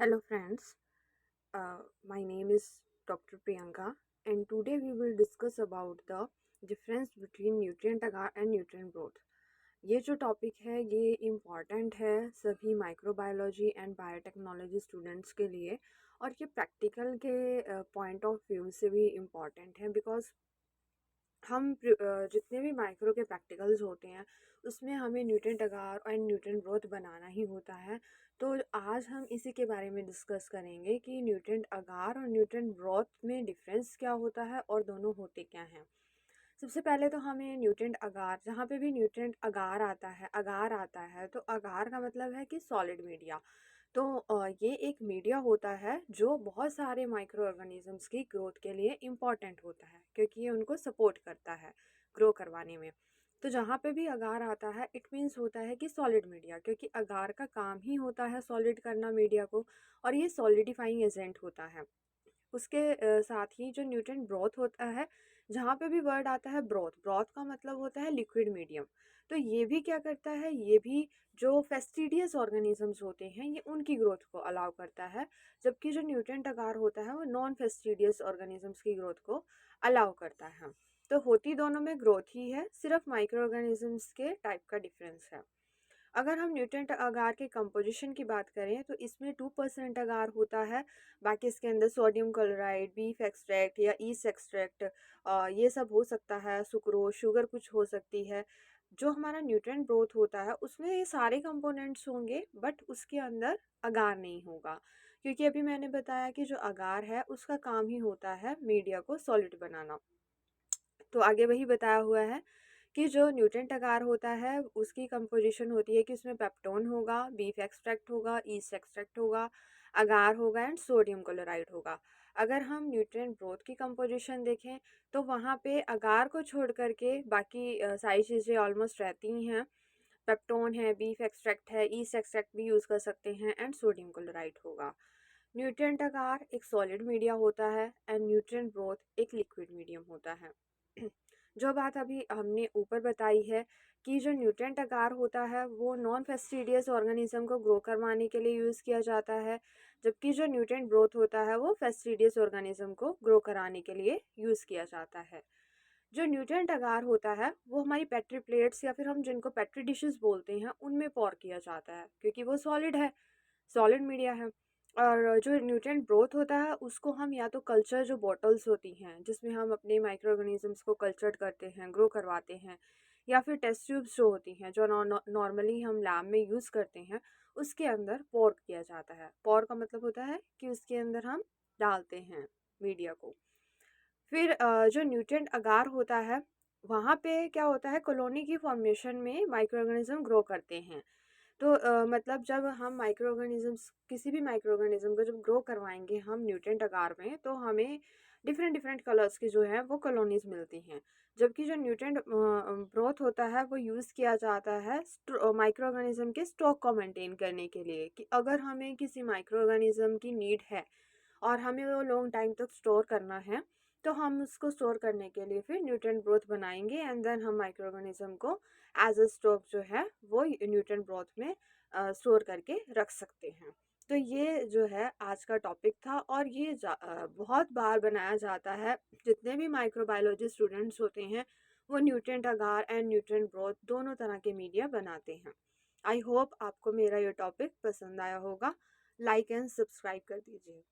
Hello, friends. My name is Dr. Priyanka, and today we will discuss about the difference between nutrient agar and nutrient growth. ये जो topic है ये important है सभी microbiology and biotechnology students के लिए, और ये प्रैक्टिकल के पॉइंट ऑफ व्यू से भी इम्पॉर्टेंट है बिकॉज जितने भी माइक्रो के प्रैक्टिकल्स होते हैं उसमें हमें nutrient agar and nutrient growth बनाना ही होता है। तो आज हम इसी के बारे में डिस्कस करेंगे कि न्यूट्रिएंट अगार और न्यूट्रिएंट ग्रोथ में डिफरेंस क्या होता है और दोनों होते क्या हैं। सबसे पहले तो हमें न्यूट्रिएंट अगार, जहाँ पे भी न्यूट्रिएंट अगार आता है तो अगार का मतलब है कि सॉलिड मीडिया। तो ये एक मीडिया होता है जो बहुत सारे माइक्रो ऑर्गेनिजम्स की ग्रोथ के लिए इम्पॉर्टेंट होता है क्योंकि ये उनको सपोर्ट करता है ग्रो करवाने में। तो जहाँ पे भी अगार आता है इट मीन्स होता है कि सॉलिड मीडिया, क्योंकि अगार का काम ही होता है सॉलिड करना मीडिया को, और ये सॉलिडिफाइंग एजेंट होता है। उसके साथ ही जो न्यूट्रिएंट ब्रोथ होता है, जहाँ पे भी वर्ड आता है ब्रोथ, ब्रोथ का मतलब होता है लिक्विड मीडियम। तो ये भी क्या करता है, ये भी जो फेस्टिडियस ऑर्गेनिजम्स होते हैं ये उनकी ग्रोथ को अलाउ करता है, जबकि जो न्यूट्रिएंट अगार होता है वो नॉन फेस्टिडियस ऑर्गेनिजम्स की ग्रोथ को अलाउ करता है। तो होती दोनों में ग्रोथ ही है, सिर्फ माइक्रो ऑर्गेनिजम्स के टाइप का डिफरेंस है। अगर हम न्यूट्रिएंट अगार के कंपोजिशन की बात करें तो इसमें 2% अगार होता है। बाकी इसके अंदर सोडियम क्लोराइड, बीफ एक्सट्रैक्ट या ईस्ट एक्सट्रैक्ट, ये सब हो सकता है, सुक्रोज, शुगर कुछ हो सकती है। जो हमारा न्यूट्रिएंट ग्रोथ होता है उसमें ये सारे कंपोनेंट्स होंगे बट उसके अंदर अगार नहीं होगा, क्योंकि अभी मैंने बताया कि जो अगार है उसका काम ही होता है मीडिया को सॉलिड बनाना। तो आगे वही बताया हुआ है कि जो न्यूट्रिएंट अगार होता है उसकी कंपोजिशन होती है कि उसमें पेप्टोन होगा, बीफ एक्सट्रैक्ट होगा, ईस्ट एक्सट्रैक्ट होगा, अगार होगा एंड सोडियम क्लोराइड होगा। अगर हम न्यूट्रिएंट ग्रोथ की कंपोजिशन देखें तो वहाँ पे अगार को छोड़ करके बाकी सारी चीज़ें ऑलमोस्ट रहती ही हैं। पेप्टोन है, बीफ एक्सट्रैक्ट है, ईस्ट एक्सट्रैक्ट भी यूज़ कर सकते हैं एंड सोडियम क्लोराइड होगा। न्यूट्रिएंट अगार एक सॉलिड मीडिया होता है एंड न्यूट्रिएंट ग्रोथ एक लिक्विड मीडियम होता है। जो बात अभी हमने ऊपर बताई है कि जो न्यूट्रिएंट अगार होता है वो नॉन फेस्टिडियस ऑर्गेनिज्म को ग्रो करवाने के लिए यूज़ किया जाता है, जबकि जो न्यूट्रिएंट ग्रोथ होता है वो फेस्टिडियस ऑर्गेनिज्म को ग्रो कराने के लिए यूज़ किया जाता है। जो न्यूट्रिएंट अगार होता है वो हमारी पेट्री प्लेट्स या फिर हम जिनको पेट्री डिशेस बोलते हैं उनमें पोर किया जाता है, क्योंकि वो सॉलिड है, सॉलिड मीडिया है। और जो न्यूट्रिएंट ग्रोथ होता है उसको हम या तो कल्चर, जो बॉटल्स होती हैं जिसमें हम अपने माइक्रो ऑर्गेनिजम्स को कल्चर करते हैं, ग्रो करवाते हैं, या फिर टेस्ट ट्यूब्स जो होती हैं जो नॉर्मली हम लैब में यूज़ करते हैं, उसके अंदर पोर किया जाता है। पोर का मतलब होता है कि उसके अंदर हम डालते हैं मीडिया को। फिर जो न्यूट्रिएंट अगार होता है वहाँ पे क्या होता है, कॉलोनी की फॉर्मेशन में माइक्रो ऑर्गेनिज्म ग्रो करते हैं। तो मतलब जब हम माइक्रो ऑर्गेनिजम्स, किसी भी माइक्रो ऑर्गेनिज्म को जब ग्रो करवाएंगे हम न्यूट्रिएंट अगार में, तो हमें डिफरेंट डिफरेंट कलर्स की जो है वो कॉलोनीज मिलती हैं। जबकि जो न्यूट्रिएंट ग्रोथ होता है वो यूज़ किया जाता है माइक्रो ऑर्गेनिज्म के स्टॉक को मेंटेन करने के लिए, कि अगर हमें किसी माइक्रो ऑर्गेनिज्म की नीड है और हमें वो लॉन्ग टाइम तक स्टोर करना है, तो हम उसको स्टोर करने के लिए फिर न्यूट्रिएंट ग्रोथ बनाएंगे एंड देन हम माइक्रो ऑर्गेनिज्म को एज अ स्टॉक जो है वो न्यूट्रिएंट ग्रोथ में स्टोर करके रख सकते हैं। तो ये जो है आज का टॉपिक था, और ये बहुत बार बनाया जाता है। जितने भी माइक्रोबायोलॉजी स्टूडेंट्स होते हैं वो nutrient agar and nutrient growth दोनों तरह के मीडिया बनाते हैं। आई होप आपको मेरा ये टॉपिक पसंद आया होगा। लाइक एंड सब्सक्राइब कर दीजिए।